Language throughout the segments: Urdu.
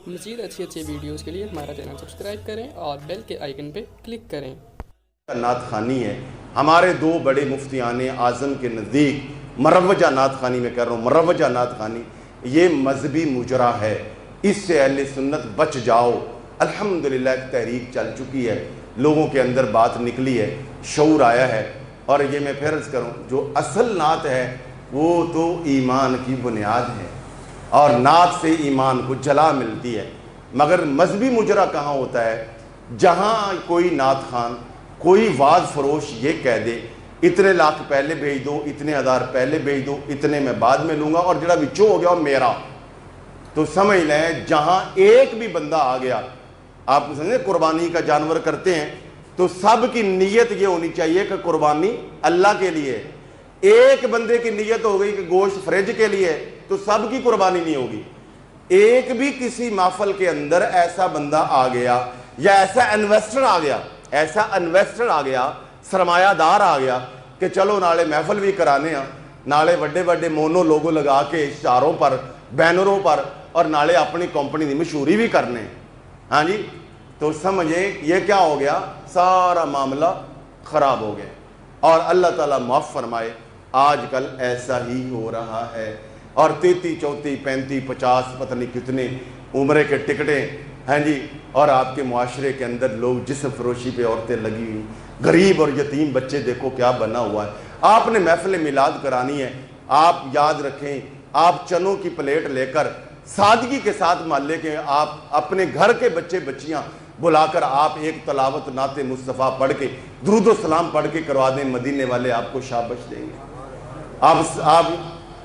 مزید اچھی ویڈیوز کے لیے ہمارا چینل سبسکرائب کریں اور بیل کے آئیکن پہ کلک کریں۔ نعت خوانی ہے ہمارے دو بڑے مفتیان اعظم کے نزدیک مروجہ نعت خوانی میں کہہ رہا ہوں، مروجہ نعت خوانی یہ مذہبی مجرا ہے، اس سے اہل سنت بچ جاؤ۔ الحمدللہ ایک تحریک چل چکی ہے، لوگوں کے اندر بات نکلی ہے، شعور آیا ہے، اور یہ میں پھر عرض کروں جو اصل نعت ہے وہ تو ایمان کی بنیاد ہے، اور نعت سے ایمان کو جلا ملتی ہے۔ مگر مذہبی مجرا کہاں ہوتا ہے؟ جہاں کوئی نعت خوان، کوئی واز فروش یہ کہہ دے اتنے لاکھ پہلے بھیج دو، اتنے ہزار پہلے بھیج دو، اتنے میں بعد میں لوں گا، اور جڑا بچو ہو گیا وہ میرا، تو سمجھ لیں جہاں ایک بھی بندہ آ گیا، آپ سمجھیں قربانی کا جانور کرتے ہیں تو سب کی نیت یہ ہونی چاہیے کہ قربانی اللہ کے لیے۔ ایک بندے کی نیت ہو گئی کہ گوشت فریج کے لیے تو سب کی قربانی نہیں ہوگی۔ ایک بھی کسی محفل کے اندر ایسا بندہ آ گیا یا ایسا انویسٹر آ گیا، سرمایہ دار آ گیا کہ چلو نالے محفل بھی کرانے ہیں، نالے بڑے بڑے مونو لوگو لگا کے اشتہاروں پر، بینروں پر، اور نالے اپنی کمپنی کی مشہوری بھی کرنے ہیں، ہاں جی، تو سمجھیں یہ کیا ہو گیا؟ سارا معاملہ خراب ہو گیا۔ اور اللہ تعالیٰ معاف فرمائے، آج کل ایسا ہی ہو رہا ہے، اور 33 34 35 50 پتہ نہیں کتنے عمرے کے ٹکٹیں ہیں جی، اور آپ کے معاشرے کے اندر لوگ جسم فروشی پہ عورتیں لگی ہوئی، غریب اور یتیم بچے دیکھو کیا بنا ہوا ہے۔ آپ نے محفل میلاد کرانی ہے، آپ یاد رکھیں، آپ چنوں کی پلیٹ لے کر سادگی کے ساتھ محلے کے آپ اپنے گھر کے بچے بچیاں بلا کر آپ ایک تلاوت نعت مصطفیٰ پڑھ کے درود و سلام پڑھ کے کروا دیں، مدینے والے آپ کو شابش دیں گے۔ آپ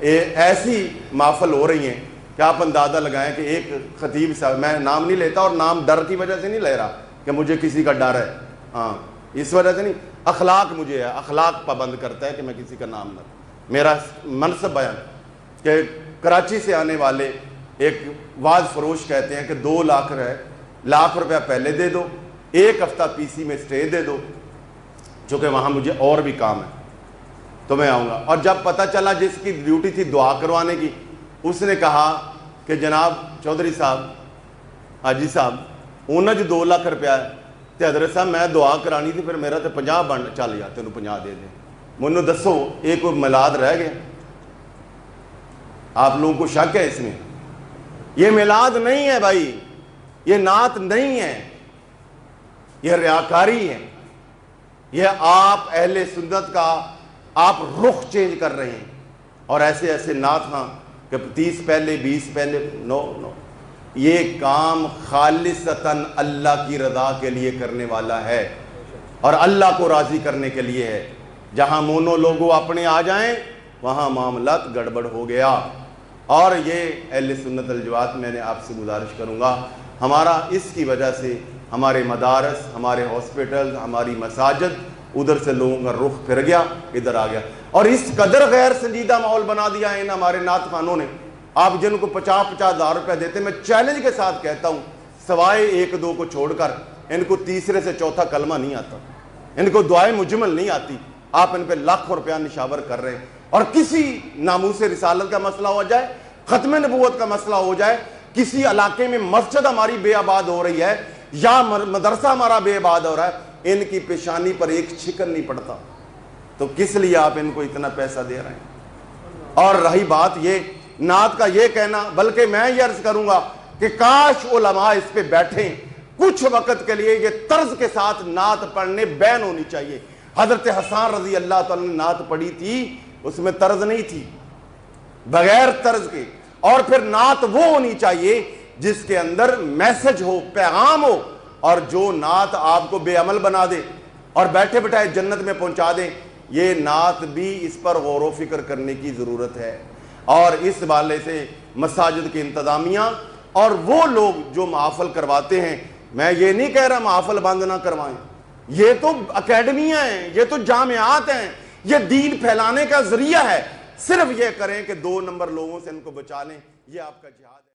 ایسی محفل ہو رہی ہیں کہ آپ اندازہ لگائیں کہ ایک خطیب صاحب، میں نام نہیں لیتا اور نام ڈر کی وجہ سے نہیں لے رہا کہ مجھے کسی کا ڈر ہے، ہاں اس وجہ سے نہیں، اخلاق مجھے ہے، اخلاق پابند کرتا ہے کہ میں کسی کا نام نہ، میرا منصب بیان کہ کراچی سے آنے والے ایک واز فروش کہتے ہیں کہ 2 لاکھ روپیہ پہلے دے دو، 1 ہفتہ پی سی میں اسٹے دے دو، چونکہ وہاں مجھے اور بھی کام ہے تو میں آؤں گا۔ اور جب پتہ چلا جس کی ڈیوٹی تھی دعا کروانے کی، اس نے کہا کہ جناب چودھری صاحب، حاجی صاحب انہیں جو 2 لاکھ روپیہ ہے تو حضرت صاحب میں دعا کرانی تھی، پھر میرا تو 50 بن چل گیا، تینوں 50 دے دیں، منو دسو ایک کوئی میلاد رہ گیا؟ آپ لوگوں کو شک ہے اس میں؟ یہ میلاد نہیں ہے بھائی، یہ نعت نہیں ہے، یہ ریاکاری ہے، یہ آپ اہل سنت کا آپ رخ چینج کر رہے ہیں، اور ایسے نعت ہاں کہ 30 پہلے 20 پہلے، نو یہ کام خالصتاً اللہ کی رضا کے لیے کرنے والا ہے اور اللہ کو راضی کرنے کے لیے ہے۔ جہاں مونو لوگو اپنے آ جائیں وہاں معاملات گڑبڑ ہو گیا۔ اور یہ اہل سنت الجماعت، میں نے آپ سے گزارش کروں گا، ہمارا اس کی وجہ سے ہمارے مدارس، ہمارے ہاسپٹل، ہماری مساجد، ادھر سے لوگوں کا رخ پھر گیا، ادھر آ گیا، اور اس قدر غیر سنجیدہ ماحول بنا دیا ہے ان ہمارے نعت خوانوں نے۔ آپ جن کو 50 ہزار روپے دیتے، میں چیلنج کے ساتھ کہتا ہوں، سوائے 1 2 کو چھوڑ کر ان کو تیسرے سے چوتھا کلمہ نہیں آتا، ان کو دعائے مجمل نہیں آتی، آپ ان پہ لاکھوں روپیہ نشاور کر رہے ہیں۔ اور کسی ناموس رسالت کا مسئلہ ہو جائے، ختم نبوت کا مسئلہ ہو جائے، کسی علاقے میں مسجد ہماری بے آباد ہو رہی ہے یا مدرسہ ہمارا بے آباد ہو رہا ہے، ان کی پیشانی پر ایک چھکن نہیں پڑتا، تو کس لیے آپ ان کو اتنا پیسہ دے رہے ہیں؟ اور رہی بات یہ نعت کا یہ کہنا، بلکہ میں یہ عرض کروں گا کہ کاش علماء اس پہ بیٹھیں کچھ وقت کے لیے، یہ طرز کے ساتھ نعت پڑھنے بین ہونی چاہیے۔ حضرت حسان رضی اللہ تعالیٰ نے نعت پڑھی تھی، اس میں طرز نہیں تھی، بغیر طرز کے۔ اور پھر نعت وہ ہونی چاہیے جس کے اندر میسج ہو، پیغام ہو، اور جو نعت آپ کو بے عمل بنا دے اور بیٹھے بٹھائے جنت میں پہنچا دیں، یہ نعت بھی اس پر غور و فکر کرنے کی ضرورت ہے۔ اور اس والے سے مساجد کی انتظامیہ اور وہ لوگ جو محافل کرواتے ہیں، میں یہ نہیں کہہ رہا محافل بند نہ کروائیں، یہ تو اکیڈمیاں ہیں، یہ تو جامعات ہیں، یہ دین پھیلانے کا ذریعہ ہے، صرف یہ کریں کہ 2 نمبر لوگوں سے ان کو بچا لیں، یہ آپ کا جہاد ہے۔